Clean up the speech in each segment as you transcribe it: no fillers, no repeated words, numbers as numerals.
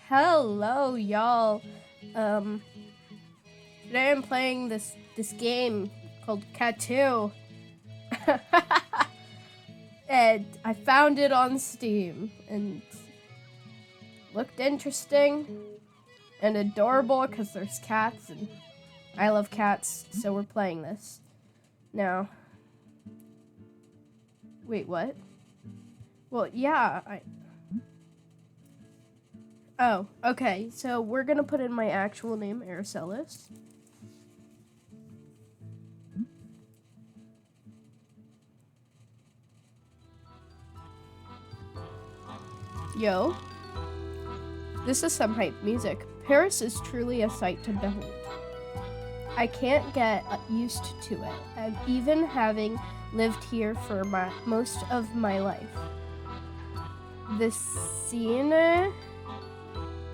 Hello, y'all. Um, Today I'm playing this game called Catteu, and I found it on Steam and looked interesting and adorable because there's cats and I love cats, so we're playing this now. Wait, what? Well, yeah. Oh, okay. So we're gonna put in my actual name, Araceli. Yo, this is some hype music. Paris is truly a sight to behold. I can't get used to it, and even having lived here for most of my life. The scene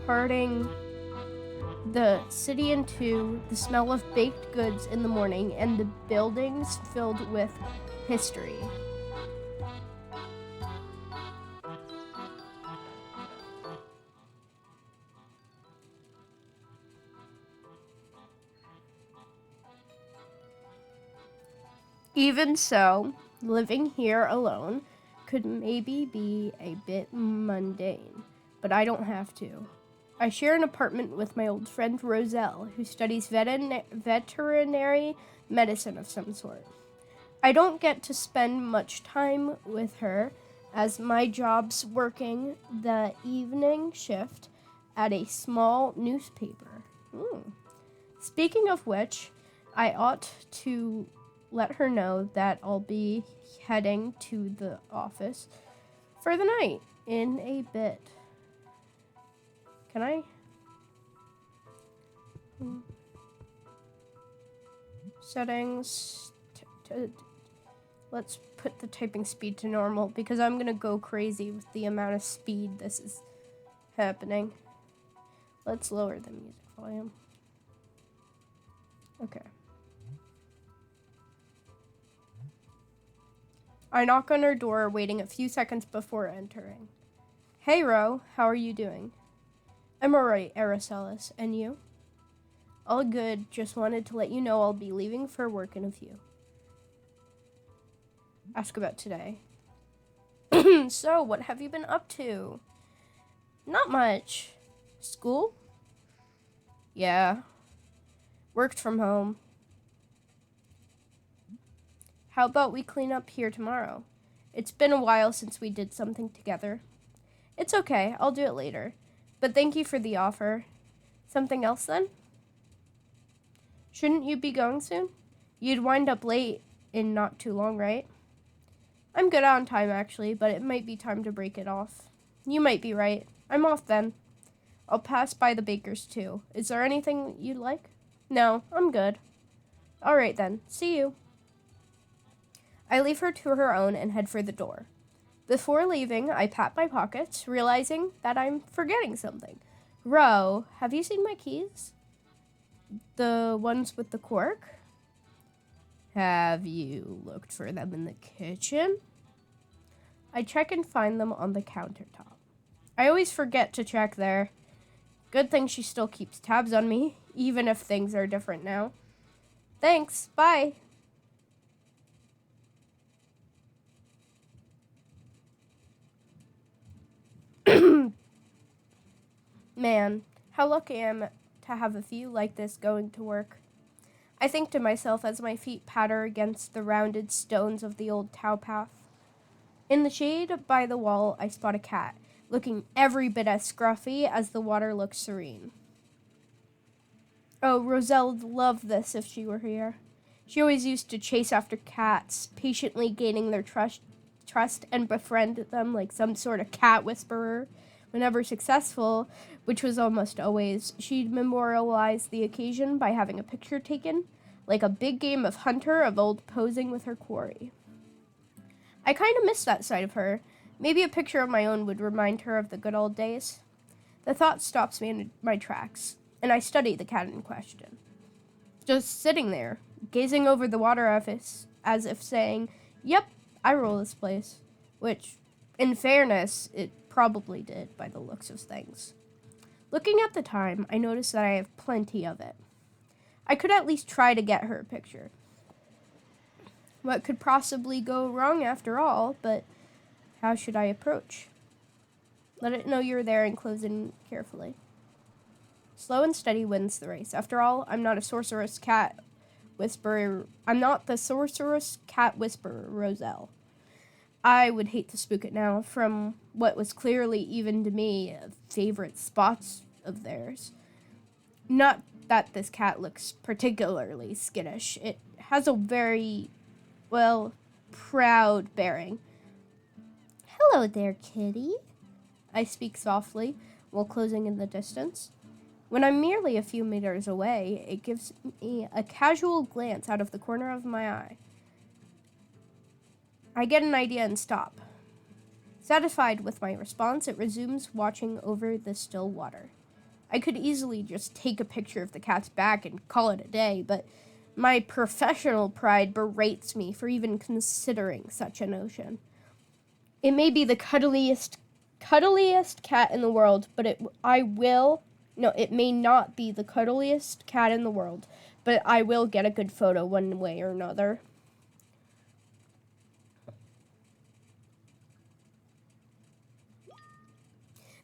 parting the city in two, the smell of baked goods in the morning, and the buildings filled with history. Even so, living here alone could maybe be a bit mundane, but I don't have to. I share an apartment with my old friend Roselle, who studies veterinary medicine of some sort. I don't get to spend much time with her as my job's working the evening shift at a small newspaper. Speaking of which, I ought to let her know that I'll be heading to the office for the night in a bit. Can I? Settings. Let's put the typing speed to normal because I'm gonna go crazy with the amount of speed this is happening. Let's lower the music volume. Okay. I knock on her door, waiting a few seconds before entering. Hey, Ro, how are you doing? I'm alright, Araceli, and you? All good, just wanted to let you know I'll be leaving for work in a few. Ask about today. So, what have you been up to? Not much. School? Yeah. Worked from home. How about we clean up here tomorrow? It's been a while since we did something together. It's okay, I'll do it later. But thank you for the offer. Something else then? Shouldn't you be going soon? You'd wind up late in not too long, right? I'm good on time, actually, but it might be time to break it off. You might be right. I'm off then. I'll pass by the baker's too. Is there anything you'd like? No, I'm good. All right then. See you. I leave her to her own and head for the door. Before leaving, I pat my pockets, realizing that I'm forgetting something. Ro, have you seen my keys? The ones with the cork? Have you looked for them in the kitchen? I check and find them on the countertop. I always forget to check there. Good thing she still keeps tabs on me, even if things are different now. Thanks, bye. Man, how lucky I am to have a view like this going to work. I think to myself as my feet patter against the rounded stones of the old towpath. In the shade by the wall, I spot a cat, looking every bit as scruffy as the water looks serene. Oh, Roselle would love this if she were here. She always used to chase after cats, patiently gaining their trust and befriend them like some sort of cat whisperer. Whenever successful, which was almost always, she'd memorialize the occasion by having a picture taken, like a big game of hunter of old posing with her quarry. I kind of miss that side of her. Maybe a picture of my own would remind her of the good old days. The thought stops me in my tracks, and I study the cat in question. Just sitting there, gazing over the water as if saying, "Yep, I rule this place," which, in fairness, it probably did by the looks of things. Looking at the time, I notice that I have plenty of it. I could at least try to get her a picture. What could possibly go wrong after all, but how should I approach? Let it know you're there and close in carefully. Slow and steady wins the race. After all, I'm not the sorceress cat whisperer, Roselle. I would hate to spook it now from what was clearly, even to me, favorite spots of theirs. Not that this cat looks particularly skittish. It has a very, proud bearing. Hello there, kitty. I speak softly while closing in the distance. When I'm merely a few meters away, it gives me a casual glance out of the corner of my eye. I get an idea and stop. Satisfied with my response, it resumes watching over the still water. I could easily just take a picture of the cat's back and call it a day, but my professional pride berates me for even considering such a notion. It may be the cuddliest cat in the world, but it may not be the cuddliest cat in the world, but I will get a good photo one way or another.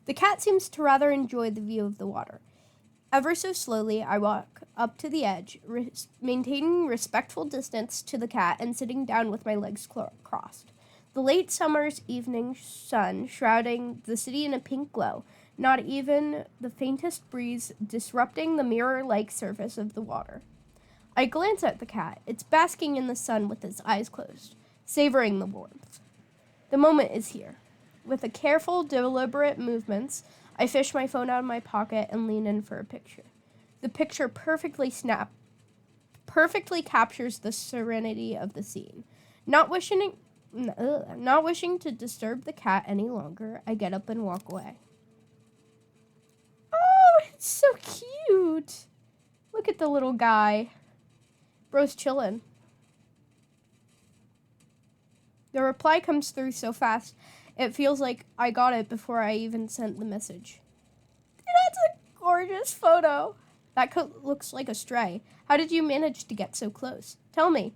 The cat seems to rather enjoy the view of the water. Ever so slowly, I walk up to the edge, maintaining respectful distance to the cat and sitting down with my legs crossed. The late summer's evening sun shrouding the city in a pink glow, not even the faintest breeze disrupting the mirror-like surface of the water. I glance at the cat. It's basking in the sun with its eyes closed, savoring the warmth. The moment is here. With a careful, deliberate movements, I fish my phone out of my pocket and lean in for a picture. The picture perfectly captures the serenity of the scene. Not wishing to disturb the cat any longer, I get up and walk away. Oh, it's so cute. Look at the little guy. Bro's chillin'. The reply comes through so fast, it feels like I got it before I even sent the message. That's a gorgeous photo. That looks like a stray. How did you manage to get so close? Tell me.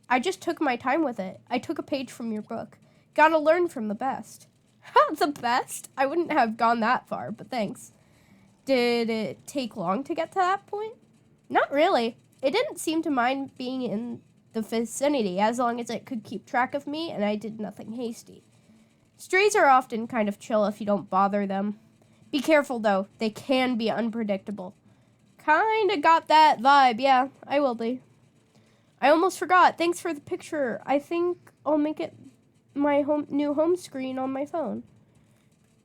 I just took my time with it. I took a page from your book. Gotta learn from the best. The best? I wouldn't have gone that far, but thanks. Did it take long to get to that point? Not really. It didn't seem to mind being in the vicinity as long as it could keep track of me and I did nothing hasty. Strays are often kind of chill if you don't bother them. Be careful, though. They can be unpredictable. Kinda got that vibe, yeah. I will be. I almost forgot. Thanks for the picture. I think I'll make it my new home screen on my phone.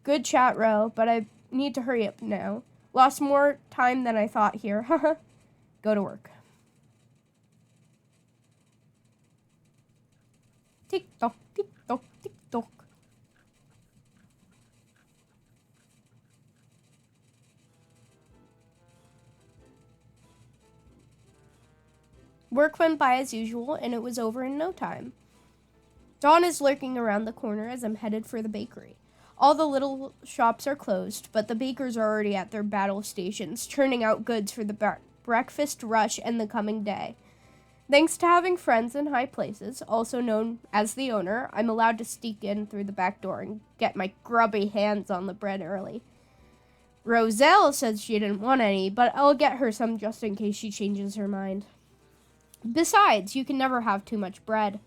Good chat, Ro, but I need to hurry up now. Lost more time than I thought here. Haha. Go to work. Tick-tock, tick-tock, tick-tock. Work went by as usual, and it was over in no time. Dawn is lurking around the corner as I'm headed for the bakery. All the little shops are closed, but the bakers are already at their battle stations, churning out goods for the breakfast rush and the coming day. Thanks to having friends in high places, also known as the owner, I'm allowed to sneak in through the back door and get my grubby hands on the bread early. Roselle says she didn't want any, but I'll get her some just in case she changes her mind. Besides, you can never have too much bread.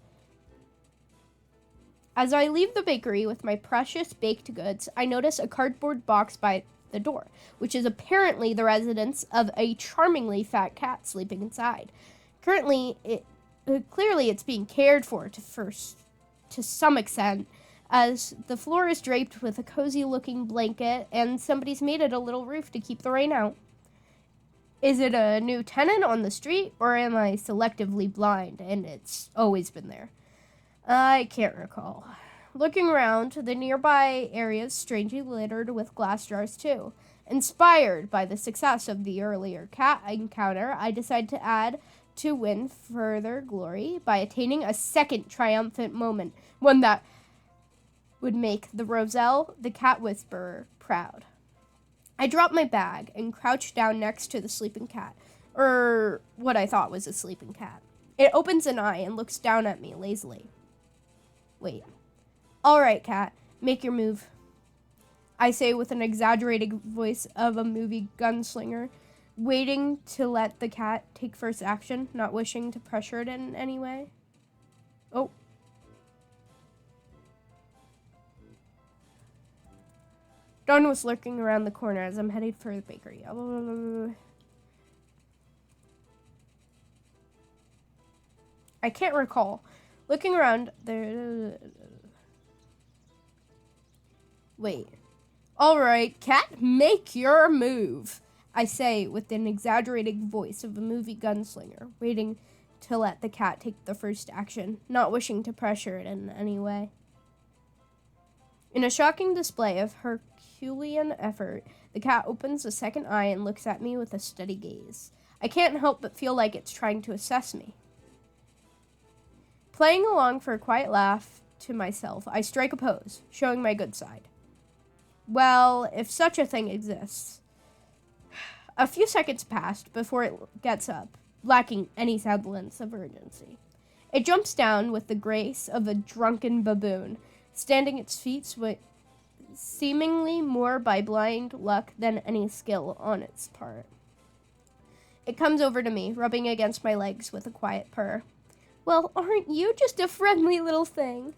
As I leave the bakery with my precious baked goods, I notice a cardboard box by the door, which is apparently the residence of a charmingly fat cat sleeping inside. Clearly, it's being cared for to some extent, as the floor is draped with a cozy-looking blanket, and somebody's made it a little roof to keep the rain out. Is it a new tenant on the street, or am I selectively blind, and it's always been there? I can't recall. Looking around, the nearby area's strangely littered with glass jars, too. Inspired by the success of the earlier cat encounter, I decide to add to win further glory by attaining a second triumphant moment, one that would make the Roselle, the cat whisperer, proud. I dropped my bag and crouched down next to the sleeping cat, or what I thought was a sleeping cat. It opens an eye and looks down at me lazily. Wait. All right, cat, make your move, I say with an exaggerated voice of a movie gunslinger, waiting to let the cat take first action, not wishing to pressure it in any way. Oh. Dawn was lurking around the corner as I'm headed for the bakery. I can't recall. Looking around, there... Wait. All right, cat, make your move, I say with an exaggerated voice of a movie gunslinger, waiting to let the cat take the first action, not wishing to pressure it in any way. In a shocking display of Herculean effort, the cat opens a second eye and looks at me with a steady gaze. I can't help but feel like it's trying to assess me. Playing along for a quiet laugh to myself, I strike a pose, showing my good side. Well, if such a thing exists. A few seconds passed before it gets up, lacking any semblance of urgency. It jumps down with the grace of a drunken baboon, standing its feet seemingly more by blind luck than any skill on its part. It comes over to me, rubbing against my legs with a quiet purr. Well, aren't you just a friendly little thing?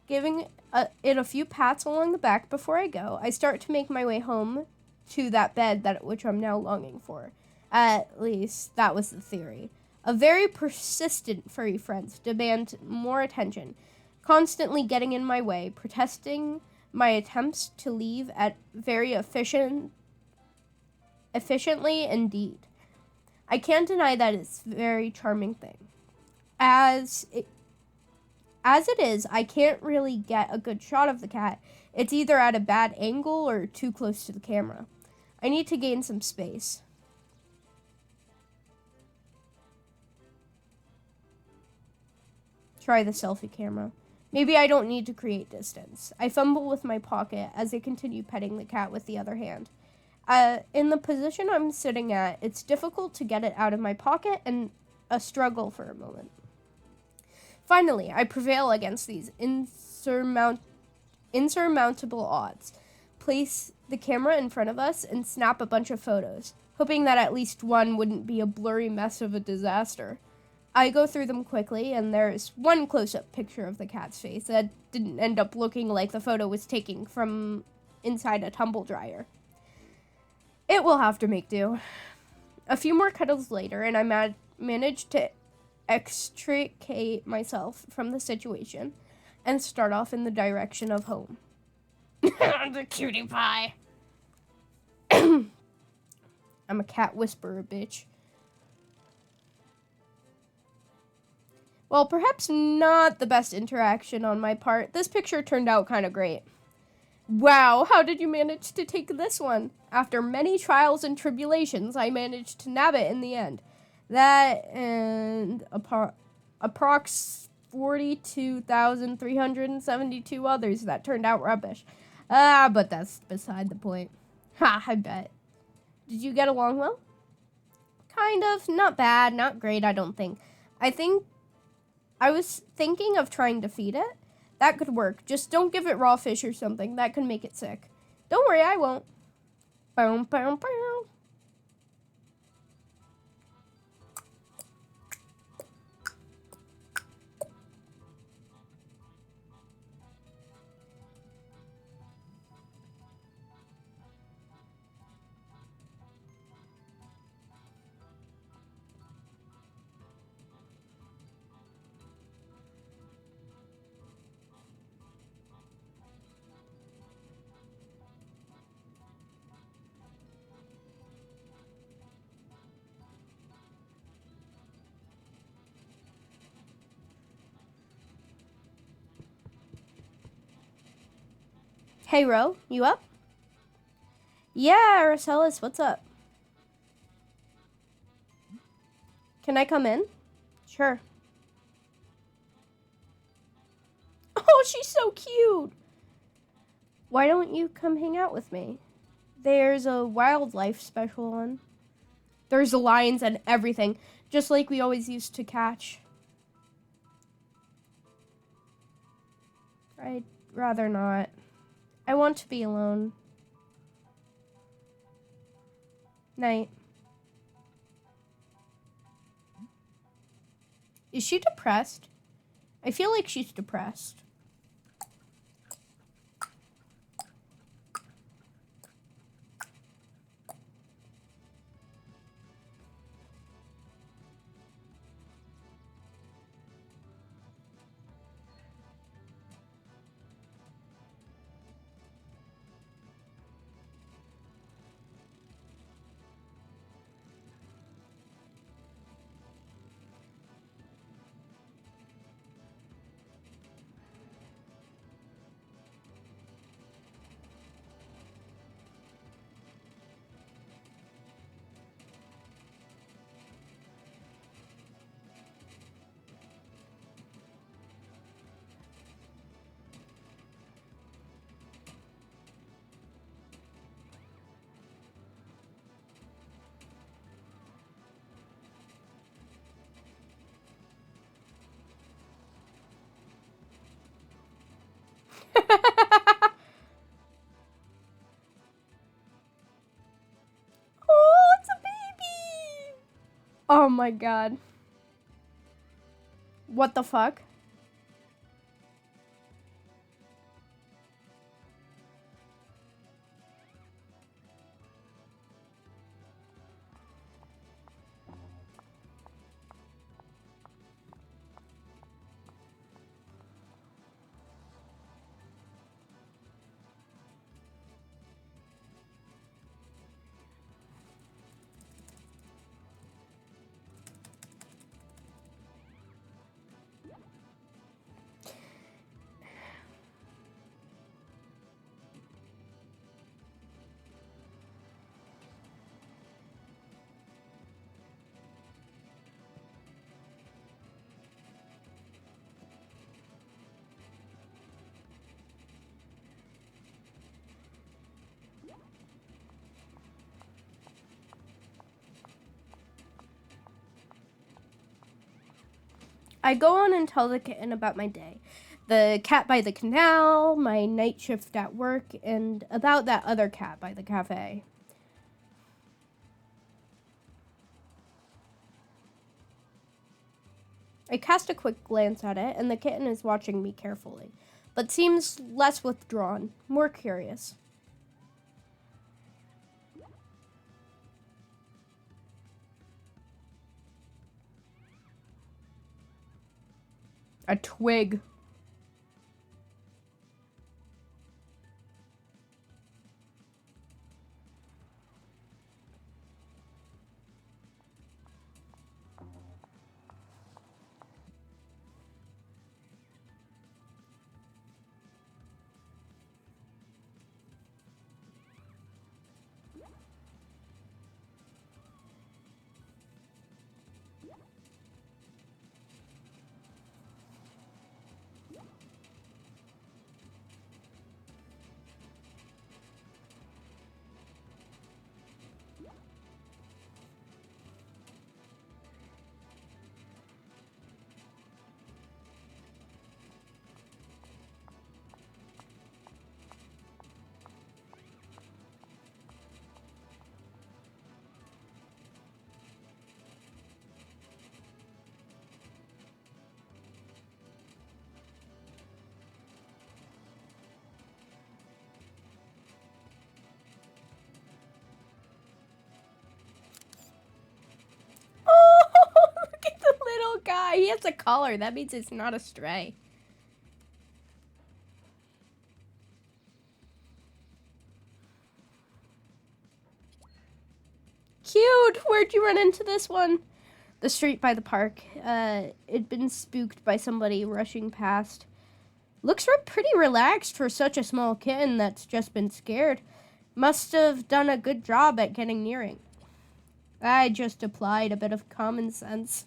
Giving it a few pats along the back before I go, I start to make my way home to that bed which I'm now longing for. At least, that was the theory. A very persistent furry friends demand more attention, constantly getting in my way, protesting my attempts to leave at very efficiently indeed. I can't deny that it's a very charming thing. As it is, I can't really get a good shot of the cat. It's either at a bad angle or too close to the camera. I need to gain some space. Try the selfie camera. Maybe I don't need to create distance. I fumble with my pocket as I continue petting the cat with the other hand. In the position I'm sitting at, it's difficult to get it out of my pocket and a struggle for a moment. Finally, I prevail against these insurmountable odds, place the camera in front of us, and snap a bunch of photos, hoping that at least one wouldn't be a blurry mess of a disaster. I go through them quickly, and there's one close-up picture of the cat's face that didn't end up looking like the photo was taken from inside a tumble dryer. It will have to make do. A few more cuddles later, and I managed to extricate myself from the situation and start off in the direction of home. The cutie pie. I'm a cat whisperer, bitch. Well, perhaps not the best interaction on my part. This picture turned out kind of great. Wow, how did you manage to take this one? After many trials and tribulations, I managed to nab it in the end. That and approx 42,372 others that turned out rubbish. But that's beside the point. Ha, I bet. Did you get along well? Kind of. Not bad. Not great, I don't think. I was thinking of trying to feed it. That could work. Just don't give it raw fish or something. That could make it sick. Don't worry, I won't. Boom, boom, boom. Hey, Ro, you up? Yeah, Araceli, what's up? Can I come in? Sure. Oh, she's so cute. Why don't you come hang out with me? There's a wildlife special on. There's lions and everything, just like we always used to catch. I'd rather not. I want to be alone. Night. Is she depressed? I feel like she's depressed. Oh, it's a baby! Oh my god. What the fuck? I go on and tell the kitten about my day. The cat by the canal, my night shift at work, and about that other cat by the cafe. I cast a quick glance at it, and the kitten is watching me carefully, but seems less withdrawn, more curious. A twig. Look at the little guy. He has a collar. That means it's not a stray. Cute. Where'd you run into this one? The street by the park. It'd been spooked by somebody rushing past. Looks pretty relaxed for such a small kitten that's just been scared. Must have done a good job at getting nearing. I just applied a bit of common sense.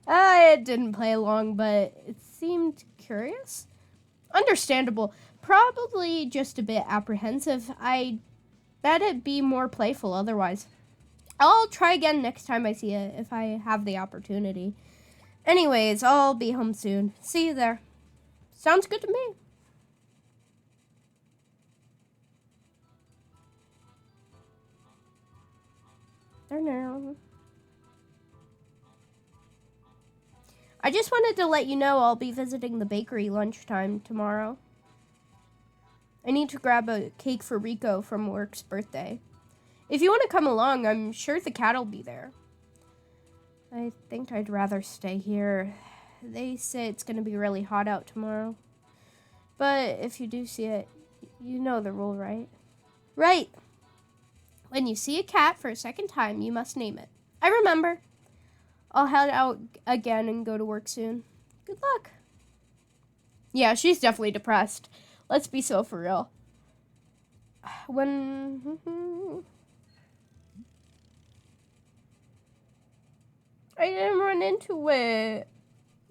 It didn't play long, but it seemed curious. Understandable. Probably just a bit apprehensive. I Let it be more playful otherwise. I'll try again next time I see it if I have the opportunity. Anyways, I'll be home soon. See you there. Sounds good to me. I just wanted to let you know I'll be visiting the bakery lunchtime tomorrow. I need to grab a cake for Rico from work's birthday. If you want to come along, I'm sure the cat'll be there. I think I'd rather stay here. They say it's going to be really hot out tomorrow. But if you do see it, you know the rule, right? Right. When you see a cat for a second time, you must name it. I remember. I'll head out again and go to work soon. Good luck. Yeah, she's definitely depressed. Let's be so for real. I didn't run into it.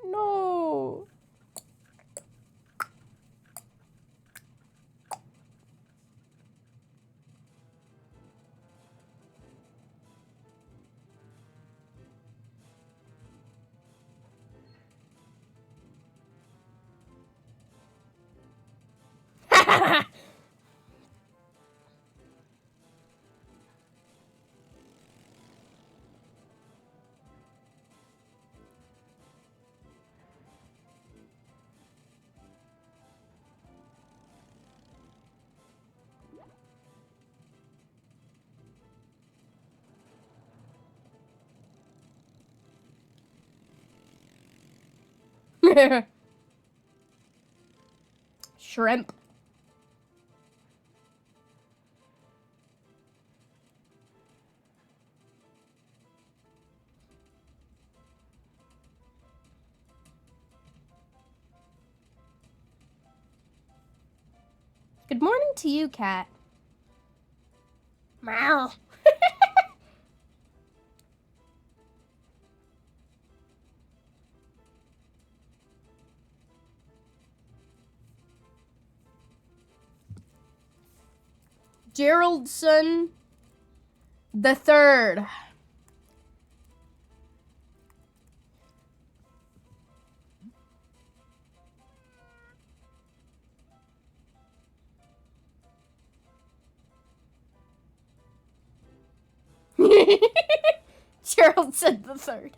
No. Shrimp. Good morning to you, cat. Meow. Geraldson III. Geraldson III.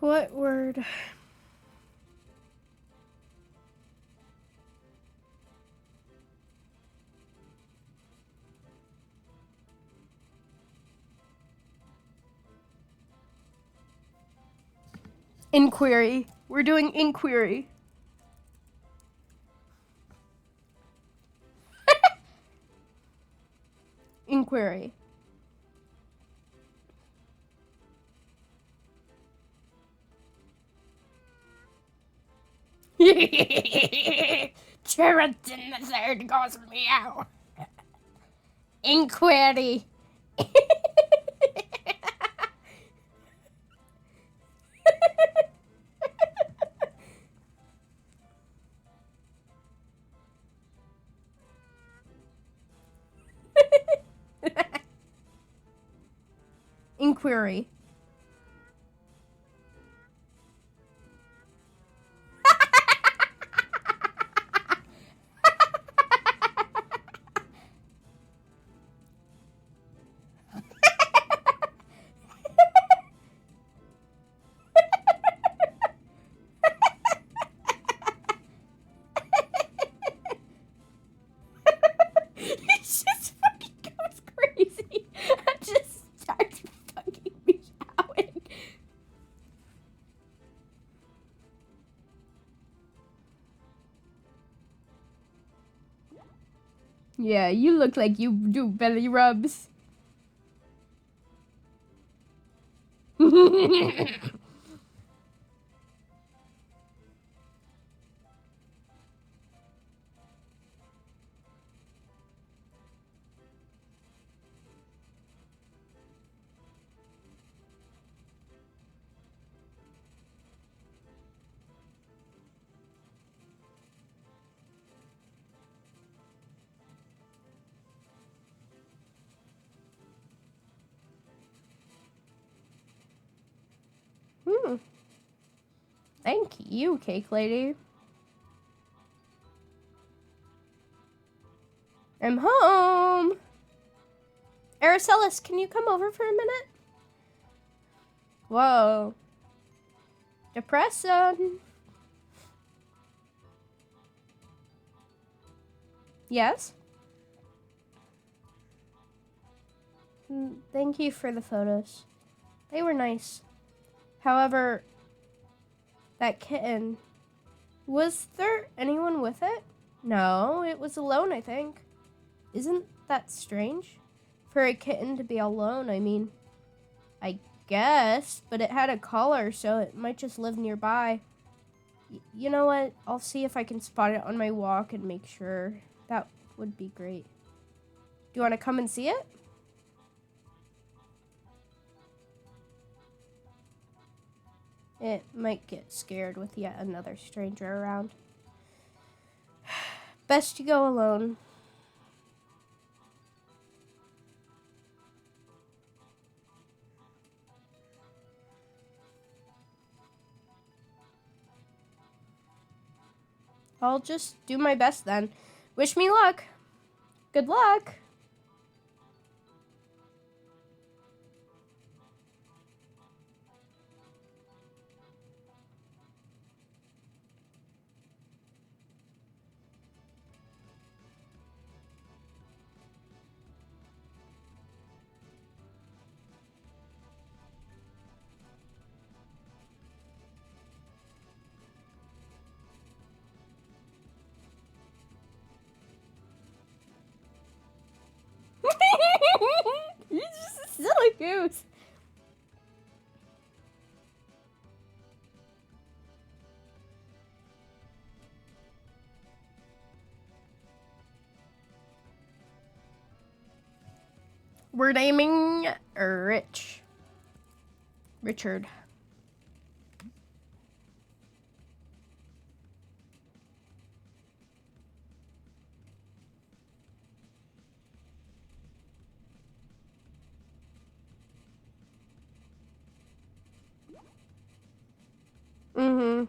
What word? Inquiry. We're doing inquiry. Inquiry. Geraldson III goes meow. Inquiry. Inquiry. It just fucking goes crazy. I just started fucking me. Yeah, you look like you do belly rubs. Thank you, cake lady. I'm home. Araceli, can you come over for a minute? Whoa. Depression. Yes? Thank you for the photos. They were nice. However, that kitten, was there anyone with it? No, it was alone, I think. Isn't that strange? For a kitten to be alone, I mean, I guess, but it had a collar, so it might just live nearby. You know what? I'll see if I can spot it on my walk and make sure. That would be great. Do you want to come and see it? It might get scared with yet another stranger around. Best you go alone. I'll just do my best then. Wish me luck. Good luck. You're just a silly goose. We're naming Richard. Mm-hmm.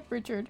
Richard.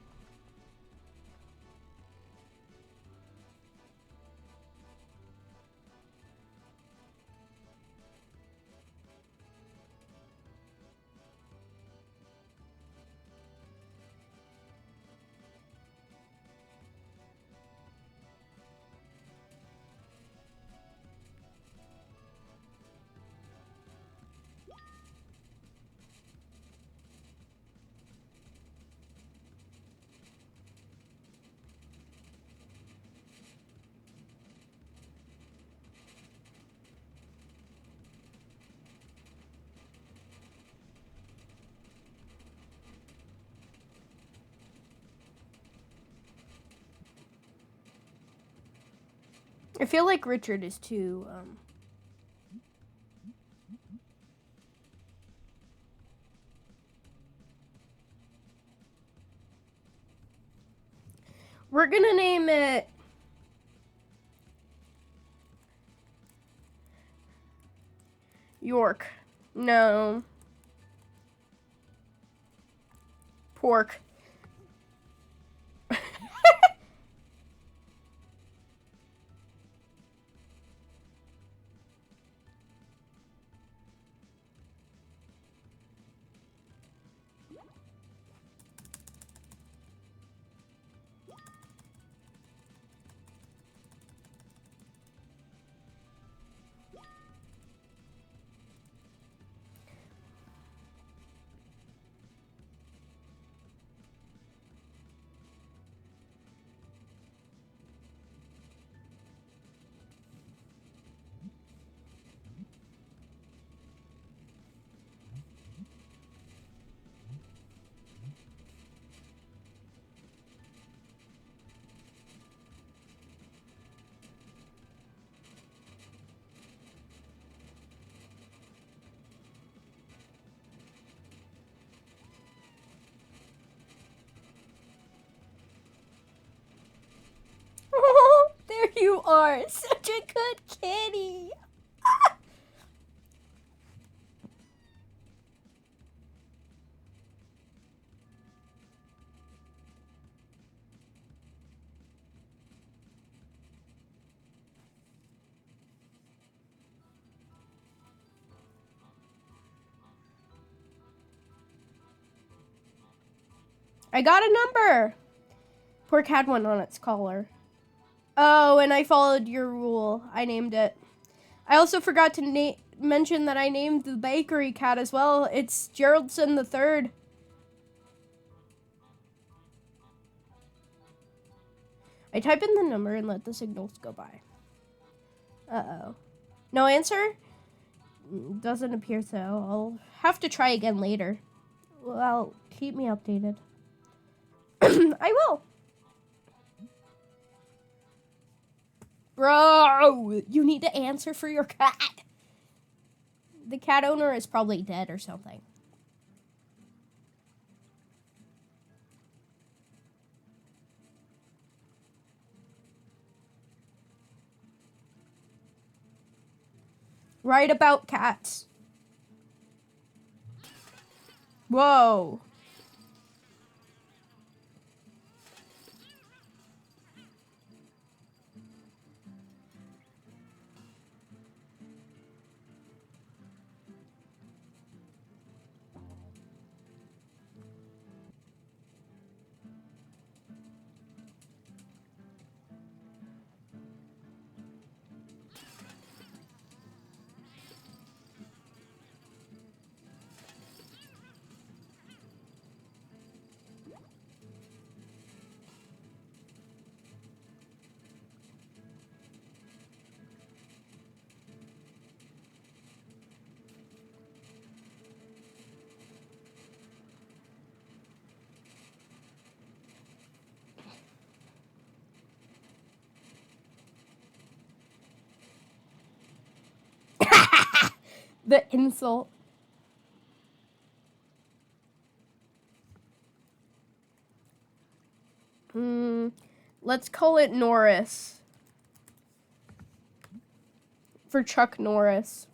I feel like Richard is too, We're gonna name it York. No. Pork. are such a good kitty. I got a number. Pork had one on its collar. Oh, and I followed your rule. I named it. I also forgot to mention that I named the bakery cat as well. It's Geraldson III. I type in the number and let the signals go by. Uh-oh. No answer? Doesn't appear so. I'll have to try again later. Well, keep me updated. I will. Bro, you need to answer for your cat. The cat owner is probably dead or something. Write about cats. Whoa. The insult. Let's call it Norris. For Chuck Norris.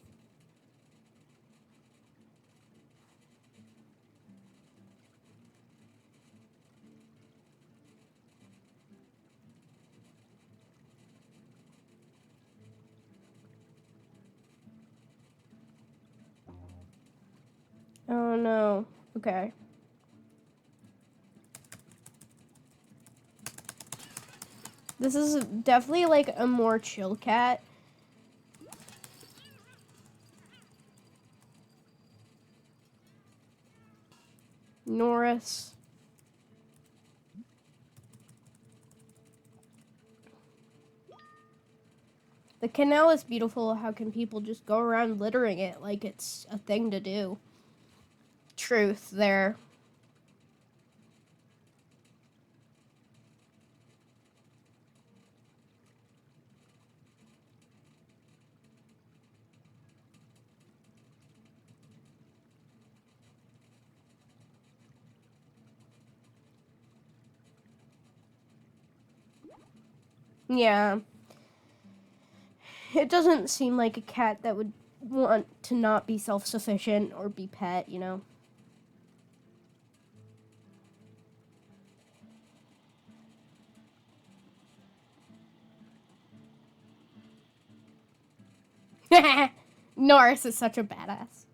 Oh no. Okay. This is definitely like a more chill cat. Norris. The canal is beautiful. How can people just go around littering it like it's a thing to do? Truth there. Yeah. It doesn't seem like a cat that would want to not be self-sufficient or be pet, you know? Norris is such a badass.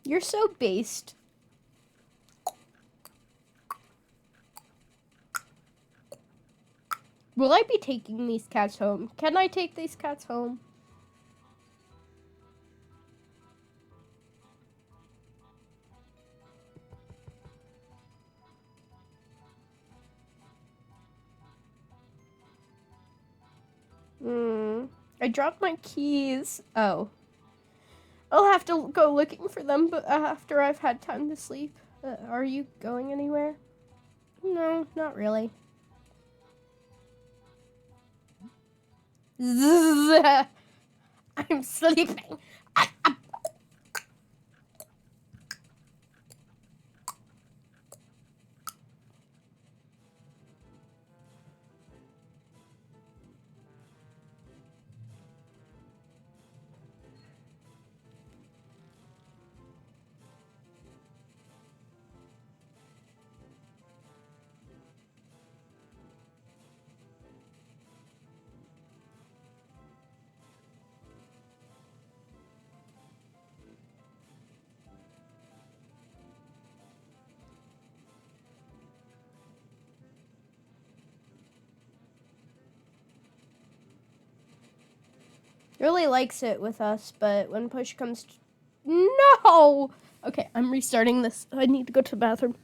You're so based. Will I be taking these cats home? Can I take these cats home? I dropped my keys. Oh. I'll have to go looking for them but after I've had time to sleep. Are you going anywhere? No, not really. Zzz. I'm sleeping. Really likes it with us, but when push comes to... No! Okay, I'm restarting this. I need to go to the bathroom.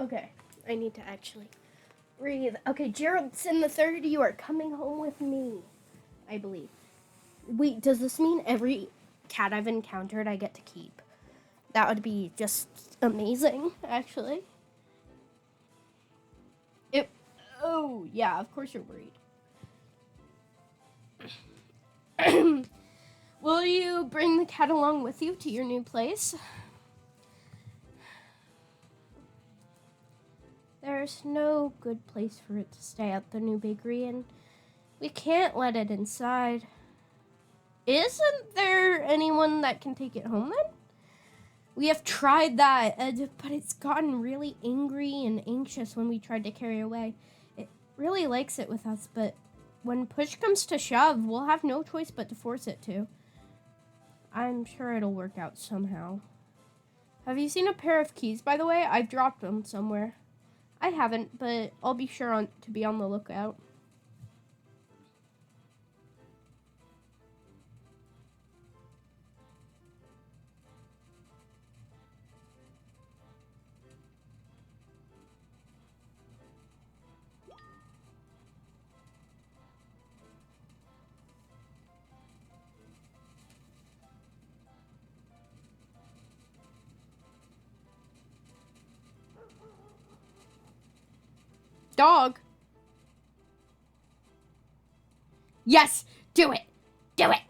Okay, I need to actually breathe. Okay, Geraldson III, you are coming home with me, I believe. Wait, does this mean every cat I've encountered I get to keep? That would be just amazing, actually. Oh, yeah, of course you're worried. Will you bring the cat along with you to your new place? There's no good place for it to stay at the new bakery, and we can't let it inside. Isn't there anyone that can take it home then? We have tried that, but it's gotten really angry and anxious when we tried to carry it away. It really likes it with us, but when push comes to shove, we'll have no choice but to force it to. I'm sure it'll work out somehow. Have you seen a pair of keys, by the way? I've dropped them somewhere. I haven't, but I'll be sure to be on the lookout. Dog. Yes, do it. Do it.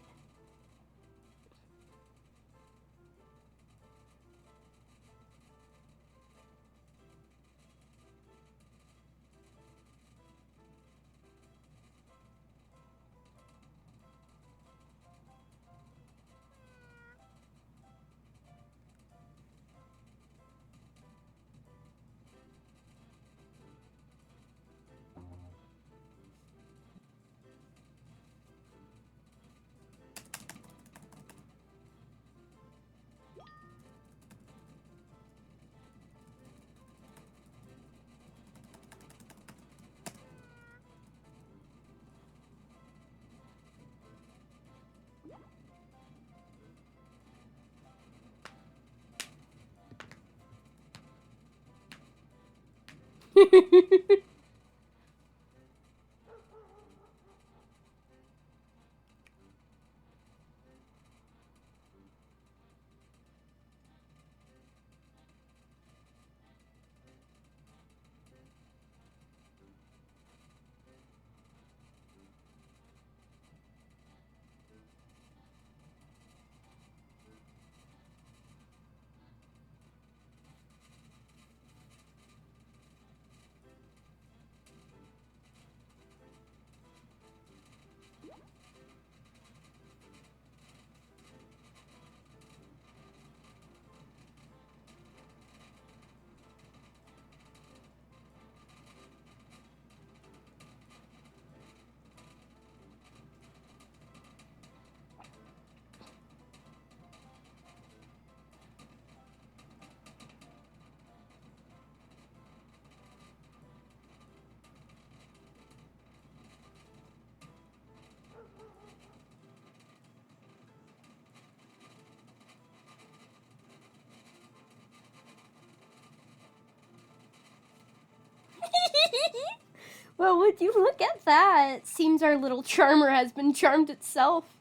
Well, would you look at that? Seems our little charmer has been charmed itself.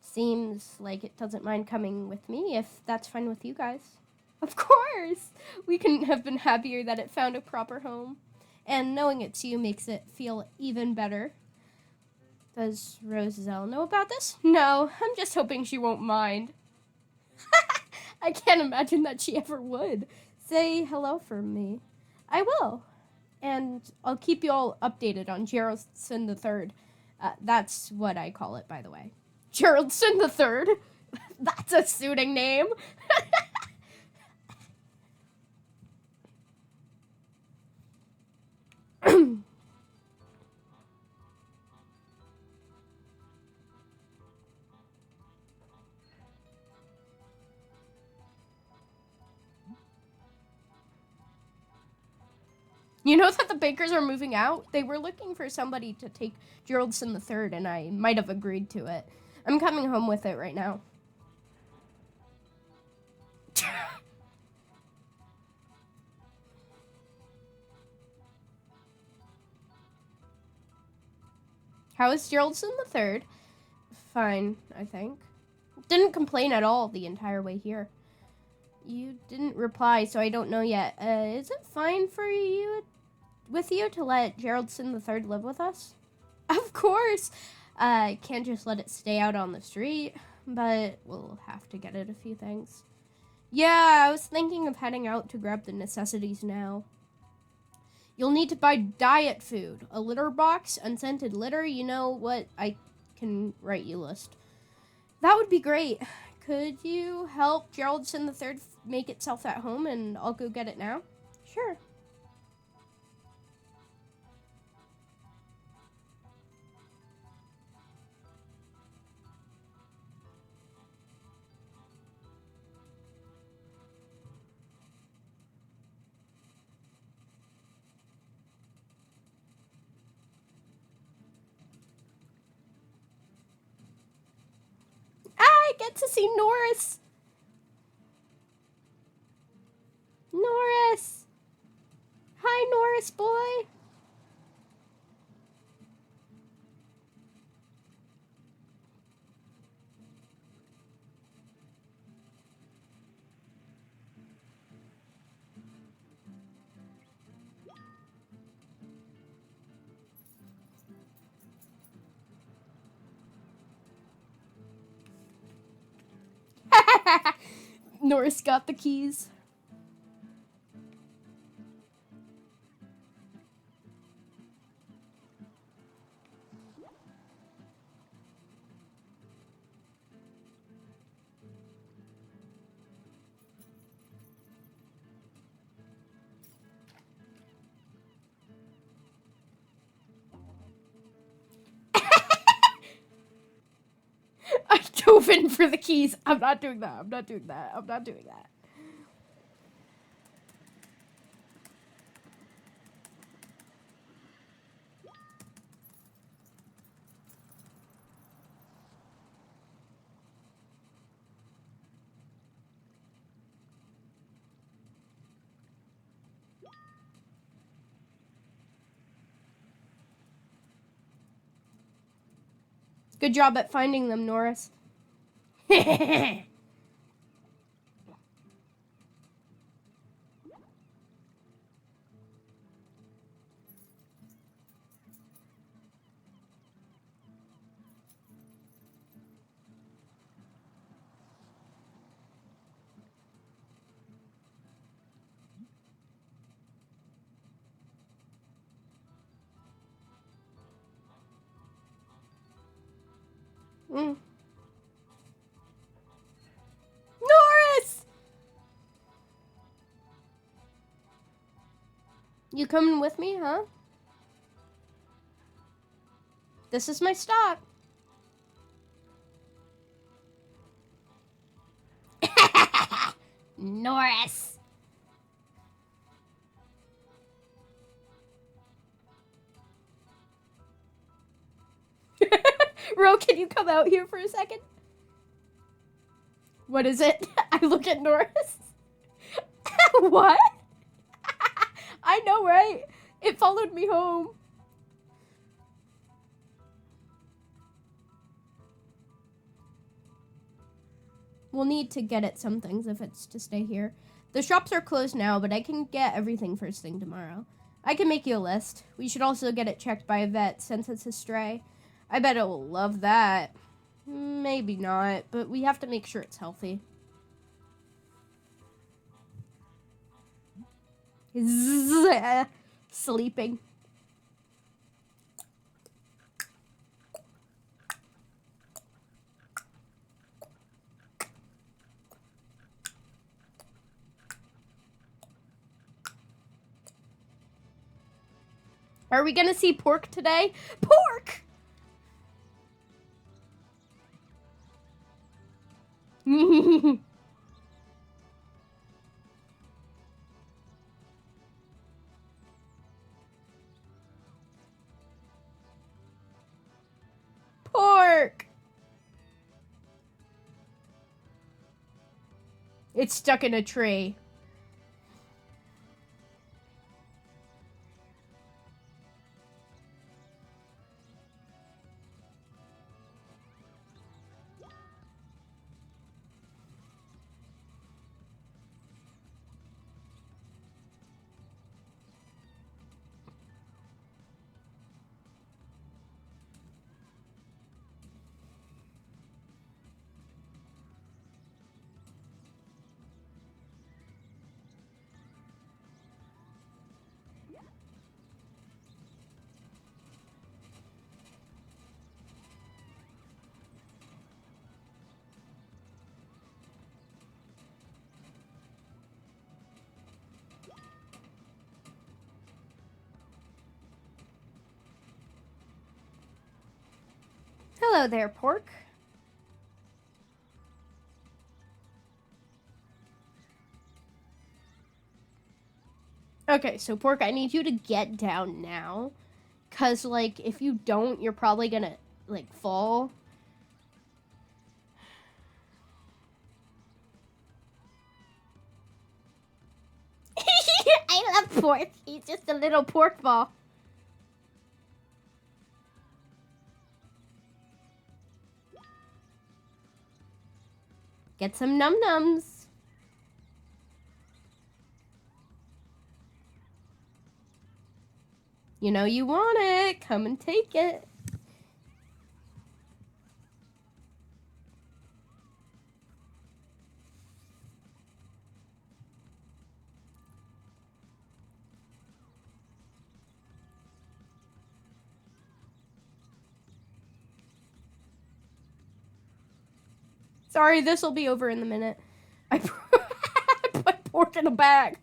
Seems like it doesn't mind coming with me, if that's fine with you guys. Of course! We couldn't have been happier that it found a proper home. And knowing it's you makes it feel even better. Does Roselle know about this? No, I'm just hoping she won't mind. I can't imagine that she ever would. Say hello for me. I will. And I'll keep you all updated on Geraldson III. That's what I call it, by the way. Geraldson III? That's a suiting name. You know that the bakers are moving out? They were looking for somebody to take Geraldson III, and I might have agreed to it. I'm coming home with it right now. How is Geraldson III? Fine, I think. Didn't complain at all the entire way here. You didn't reply, so I don't know yet. Is it fine for you, with you, to let Geraldson III live with us? Of course. Can't just let it stay out on the street, but we'll have to get it a few things. Yeah, I was thinking of heading out to grab the necessities now. You'll need to buy diet food, a litter box, unscented litter. You know what? I can write you a list. That would be great. Could you help Geraldson III make itself at home, and I'll go get it now? Sure. I get to see Norris. Norris. Hi, Norris boy. Norris got the keys. I dove in for the keys. I'm not doing that. I'm not doing that. I'm not doing that. Good job at finding them, Norris. Norris! You coming with me, huh? This is my stop. Norris. Ro, can you come out here for a second? What is it? I look at Norris. What? I know, right? It followed me home. We'll need to get it some things if it's to stay here. The shops are closed now, but I can get everything first thing tomorrow. I can make you a list. We should also get it checked by a vet since it's a stray. I bet it will love that. Maybe not, but we have to make sure it's healthy. Sleeping. Are we gonna see pork today? Pork! Pork! It's stuck in a tree. Hello there, Pork. Okay, so Pork, I need you to get down now. Because, like, if you don't, you're probably gonna, like, fall. I love Pork. He's just a little pork ball. Get some num-nums. You know you want it. Come and take it. Sorry, this will be over in a minute. I put Pork in a bag.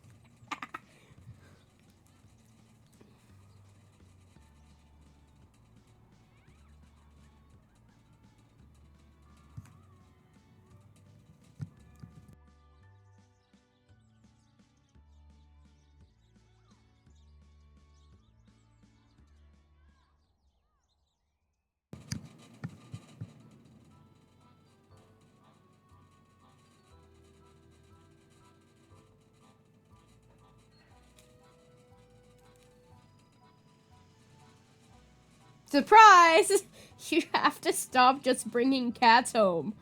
Surprise! You have to stop just bringing cats home.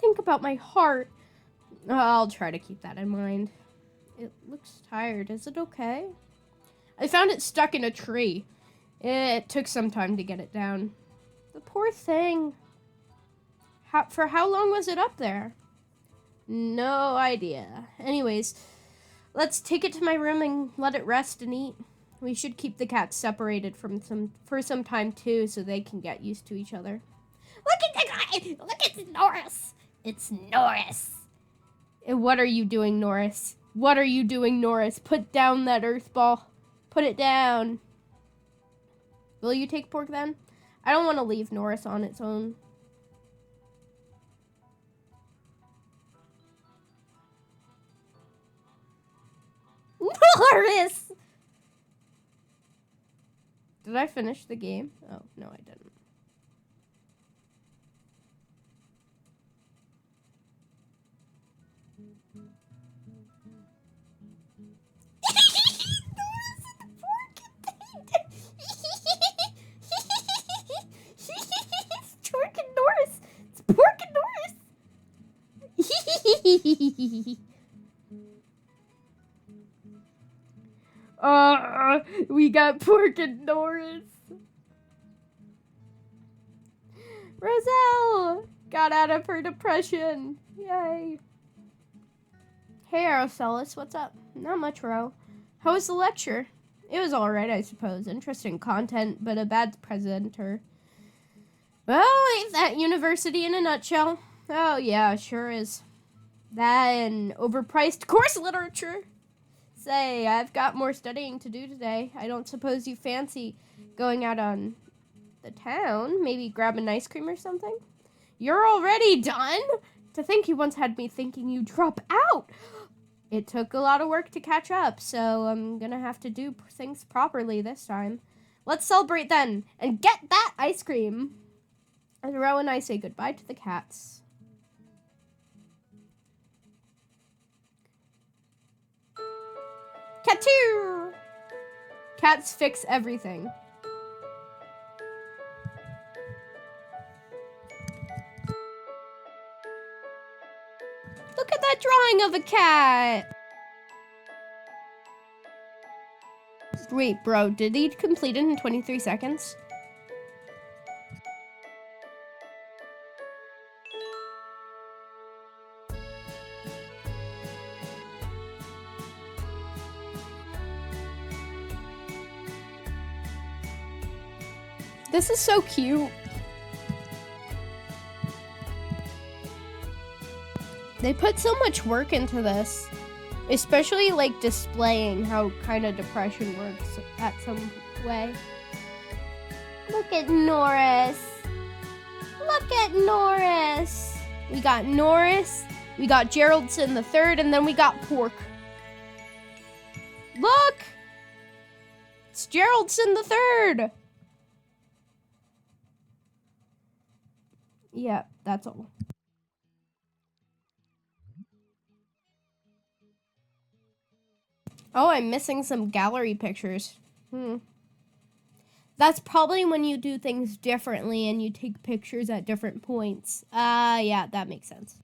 Think about my heart. Oh, I'll try to keep that in mind. It looks tired. Is it okay? I found it stuck in a tree. It took some time to get it down. The poor thing. For how long was it up there? No idea. Anyways, let's take it to my room and let it rest and eat. We should keep the cats separated for some time too, so they can get used to each other. Look at the guy! Look at Norris! It's Norris. What are you doing, Norris? What are you doing, Norris? Put down that earth ball. Put it down. Will you take Pork then? I don't want to leave Norris on its own. Norris! Did I finish the game? Oh, no, I didn't. It's Pork and Norris. It's Pork and Norris. We got Pork and Norris. Roselle got out of her depression. Yay. Hey, Aracellus, what's up? Not much, Ro. How was the lecture? It was alright, I suppose. Interesting content, but a bad presenter. Well, ain't that university in a nutshell? Oh, yeah, sure is. That and overpriced course literature. Say, I've got more studying to do today. I don't suppose you fancy going out on the town? Maybe grab an ice cream or something? You're already done? To think you once had me thinking you'd drop out. It took a lot of work to catch up, so I'm gonna have to do things properly this time. Let's celebrate then, and get that ice cream. As Ro and I say goodbye to the cats. Catteu! Cats fix everything. Look at that drawing of a cat! Wait, bro, did he complete it in 23 seconds? This is so cute. They put so much work into this, especially like displaying how kind of depression works at some way. Look at Norris. Look at Norris. We got Norris, we got Geraldson III, and then we got Pork. Look! It's Geraldson III. Yeah, that's all. Oh, I'm missing some gallery pictures. That's probably when you do things differently and you take pictures at different points. Yeah, that makes sense.